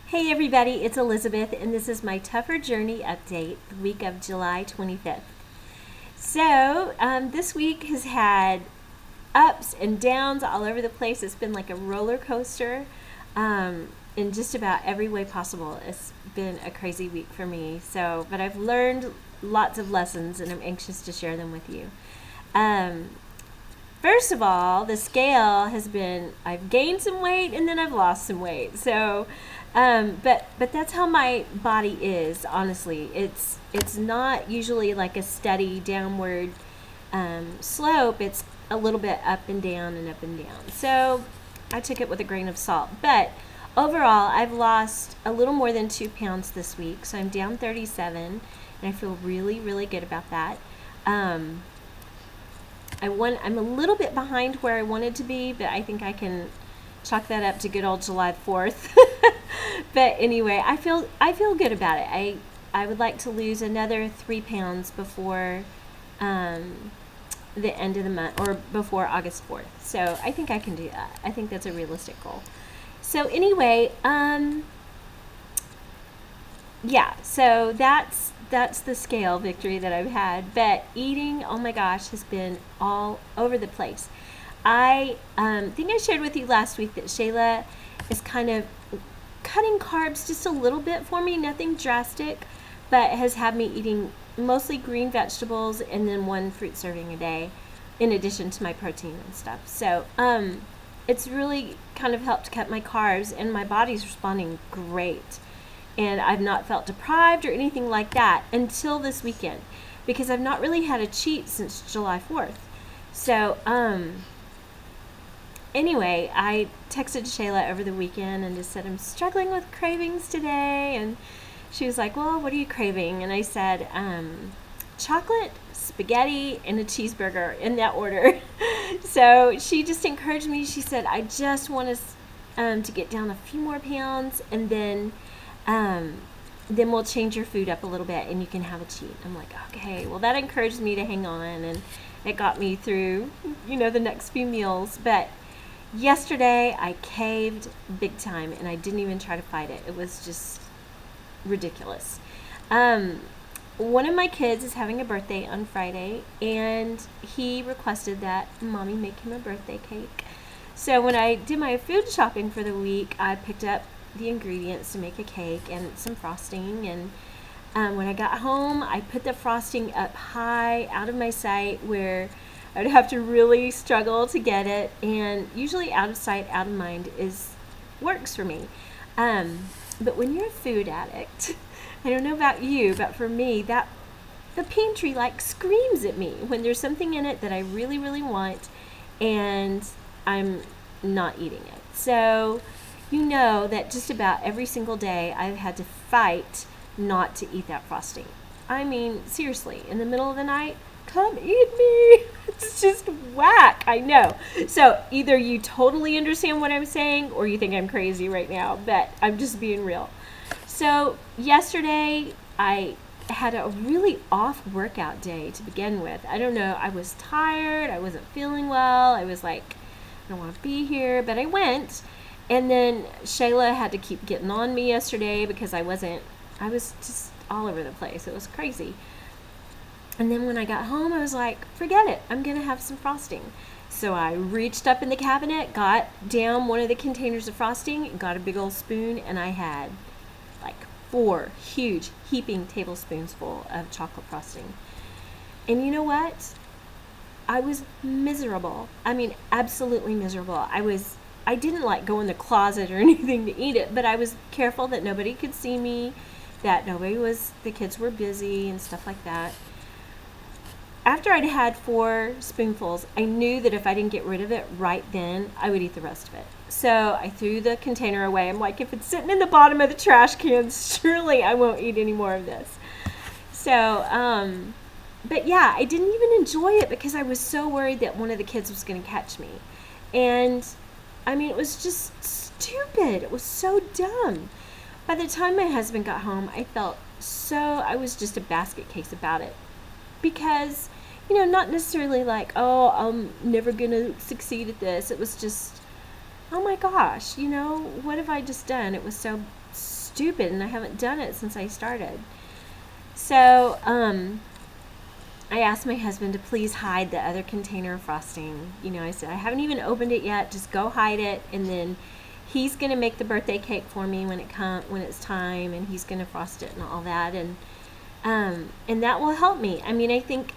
Hey everybody, it's Elizabeth, and this is my Tougher Journey update, the week of July 25th. This week has had ups and downs all over the place. It's been like a roller coaster in just about every way possible. It's been a crazy week for me. But I've learned lots of lessons, and I'm anxious to share them with you. Um, First of all, the scale has been, I've gained some weight and then I've lost some weight. But that's how my body is, honestly. It's not usually like a steady downward slope. It's a little bit up and down and up and down. So I took it with a grain of salt. But overall, I've lost a little more than 2 pounds this week. So I'm down 37, and I feel really, really good about that. I'm a little bit behind where I wanted to be, but I think I can chalk that up to good old July 4th. But anyway, I feel good about it. I would like to lose another 3 pounds before the end of the month, or before August 4th. So I think I can do that. I think that's a realistic goal. So anyway, yeah, so that's the scale victory that I've had. But eating, oh my gosh, has been all over the place. I think I shared with you last week that Shayla is kind of cutting carbs just a little bit for me, nothing drastic, but has had me eating mostly green vegetables and then 1 fruit serving a day in addition to my protein and stuff. It's really kind of helped cut my carbs, and my body's responding great. And I've not felt deprived or anything like that until this weekend, because I've not really had a cheat since July 4th. So, anyway, I texted Shayla over the weekend and just said, I'm struggling with cravings today. And she was like, well, what are you craving? And I said, chocolate, spaghetti, and a cheeseburger, in that order. So she just encouraged me. She said, I just want us to get down a few more pounds, and then we'll change your food up a little bit and you can have a cheat. I'm like, okay, well, that encouraged me to hang on, and it got me through, the next few meals. But yesterday I caved big time, and I didn't even try to fight it. It was just ridiculous. One of my kids is having a birthday on Friday, and he requested that mommy make him a birthday cake. So when I did my food shopping for the week, I picked up the ingredients to make a cake and some frosting. And when I got home, I put the frosting up high out of my sight, where I'd have to really struggle to get it. And usually out of sight, out of mind works for me. But when you're a food addict, I don't know about you, but for me, the pantry like screams at me when there's something in it that I really, really want, and I'm not eating it. So you know that just about every single day I've had to fight not to eat that frosting. I mean, seriously, in the middle of the night, come eat me. It's just whack, I know. So either you totally understand what I'm saying, or you think I'm crazy right now, but I'm just being real. So yesterday I had a really off workout day to begin with. I don't know, I was tired, I wasn't feeling well, I was like, I don't want to be here, but I went. And then Shayla had to keep getting on me yesterday because I was just all over the place. It was crazy. And then when I got home, I was like, forget it, I'm going to have some frosting. So I reached up in the cabinet, got down one of the containers of frosting, got a big old spoon, and I had like 4 huge heaping tablespoons full of chocolate frosting. And you know what? I was miserable. I mean, absolutely miserable. I didn't like go in the closet or anything to eat it, but I was careful that nobody could see me, that the kids were busy and stuff like that. After I'd had 4 spoonfuls, I knew that if I didn't get rid of it right then, I would eat the rest of it. So I threw the container away. I'm like, if it's sitting in the bottom of the trash can, surely I won't eat any more of this. But yeah, I didn't even enjoy it because I was so worried that one of the kids was going to catch me. And I mean, it was just stupid. It was so dumb. By the time my husband got home, I was just a basket case about it. Because, not necessarily like, oh, I'm never going to succeed at this. It was just, oh my gosh, what have I just done? It was so stupid, and I haven't done it since I started. So I asked my husband to please hide the other container of frosting. I said, I haven't even opened it yet. Just go hide it, and then he's going to make the birthday cake for me when it's time, and he's going to frost it and all that, and that will help me. I think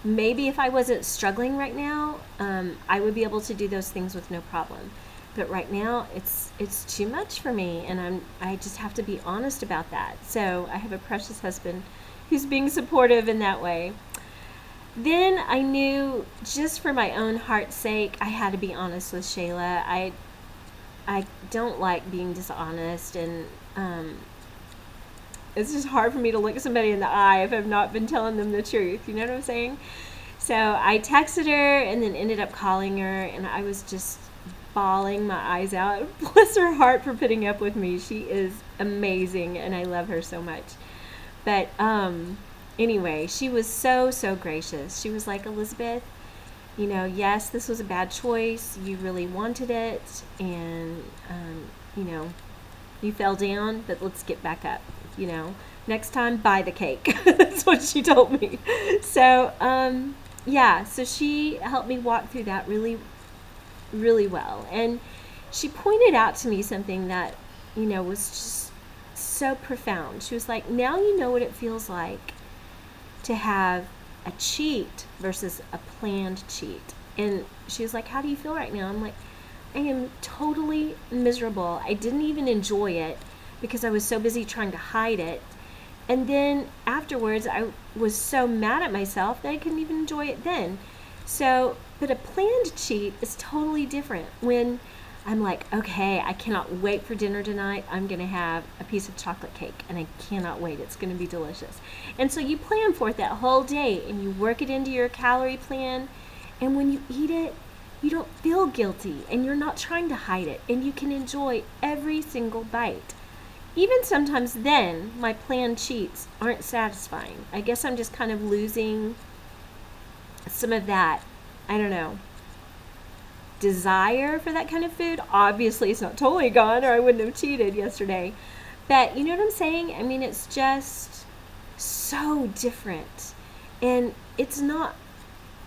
maybe if I wasn't struggling right now, I would be able to do those things with no problem. But right now, it's too much for me, and I just have to be honest about that. So I have a precious husband who's being supportive in that way. Then I knew, just for my own heart's sake, I had to be honest with Shayla. I don't like being dishonest, and it's just hard for me to look somebody in the eye if I've not been telling them the truth. You know what I'm saying? So I texted her and then ended up calling her, and I was just bawling my eyes out. Bless her heart for putting up with me. She is amazing, and I love her so much. But anyway, she was so gracious. She was like, Elizabeth, yes, this was a bad choice. You really wanted it, and you fell down, but let's get back up. Next time, buy the cake. That's what she told me. So so she helped me walk through that really, really well. And she pointed out to me something that, was just so profound. She was like, now you know what it feels like to have a cheat versus a planned cheat. And she was like, how do you feel right now? I'm like, I am totally miserable. I didn't even enjoy it because I was so busy trying to hide it. And then afterwards, I was so mad at myself that I couldn't even enjoy it then. So, but a planned cheat is totally different. When I'm like, okay, I cannot wait for dinner tonight. I'm going to have a piece of chocolate cake, and I cannot wait. It's going to be delicious. And so you plan for it that whole day, and you work it into your calorie plan. And when you eat it, you don't feel guilty, and you're not trying to hide it, and you can enjoy every single bite. Even sometimes then, my planned cheats aren't satisfying. I guess I'm just kind of losing some of that, I don't know, desire for that kind of food. Obviously, it's not totally gone, or I wouldn't have cheated yesterday. But you know what I'm saying? It's just so different. And it's not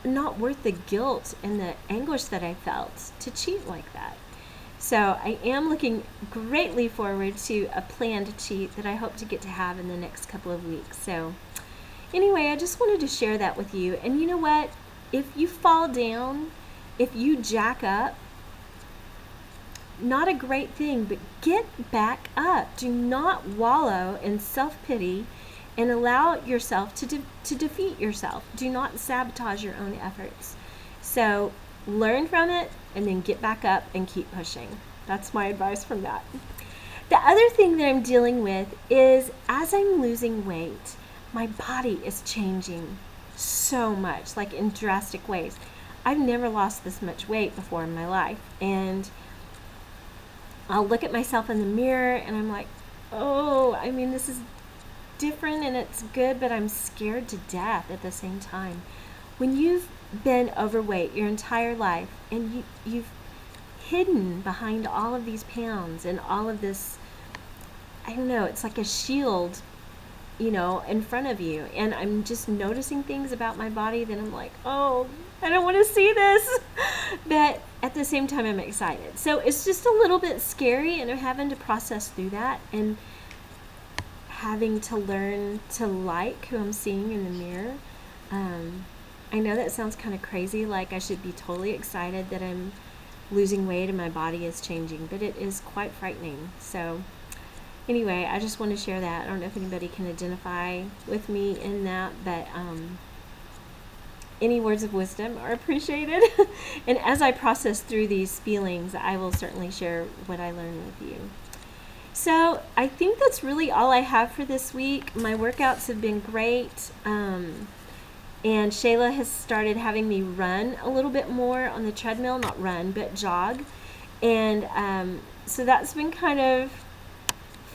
worth the guilt and the anguish that I felt to cheat like that. So I am looking greatly forward to a planned cheat that I hope to get to have in the next couple of weeks. So anyway, I just wanted to share that with you. And you know what? If you fall down, if you jack up, not a great thing, but get back up. Do not wallow in self-pity and allow yourself to defeat yourself. Do not sabotage your own efforts. So learn from it and then get back up and keep pushing. That's my advice from that. The other thing that I'm dealing with is, as I'm losing weight, my body is changing so much, like in drastic ways. I've never lost this much weight before in my life. And I'll look at myself in the mirror and I'm like, oh, this is different and it's good, but I'm scared to death at the same time. When you've been overweight your entire life and you've hidden behind all of these pounds and all of this, I don't know, it's like a shield, in front of you. And I'm just noticing things about my body that I'm like, oh, I don't want to see this. But at the same time, I'm excited. So it's just a little bit scary, and I'm having to process through that and having to learn to like who I'm seeing in the mirror. I know that sounds kind of crazy, like I should be totally excited that I'm losing weight and my body is changing, but it is quite frightening. So anyway, I just want to share that. I don't know if anybody can identify with me in that, but any words of wisdom are appreciated. And as I process through these feelings, I will certainly share what I learn with you. So I think that's really all I have for this week. My workouts have been great. And Shayla has started having me run a little bit more on the treadmill, not run, but jog. And so that's been kind of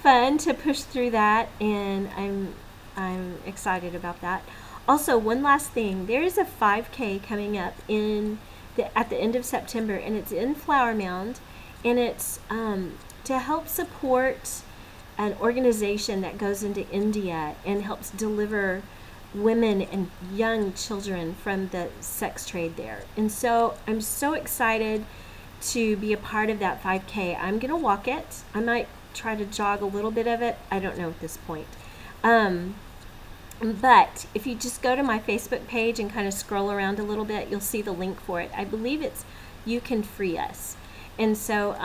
fun to push through that, and I'm excited about that. Also, one last thing, there is a 5K coming up at the end of September, and it's in Flower Mound, and it's to help support an organization that goes into India and helps deliver women and young children from the sex trade there. And so I'm so excited to be a part of that 5K. I'm going to walk it. I might try to jog a little bit of it. I don't know at this point. But if you just go to my Facebook page and kind of scroll around a little bit, you'll see the link for it. I believe it's You Can Free Us. And so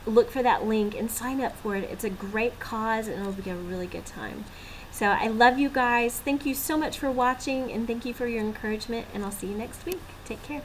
look for that link and sign up for it. It's a great cause and it'll be a really good time. So I love you guys. Thank you so much for watching, and thank you for your encouragement, and I'll see you next week. Take care.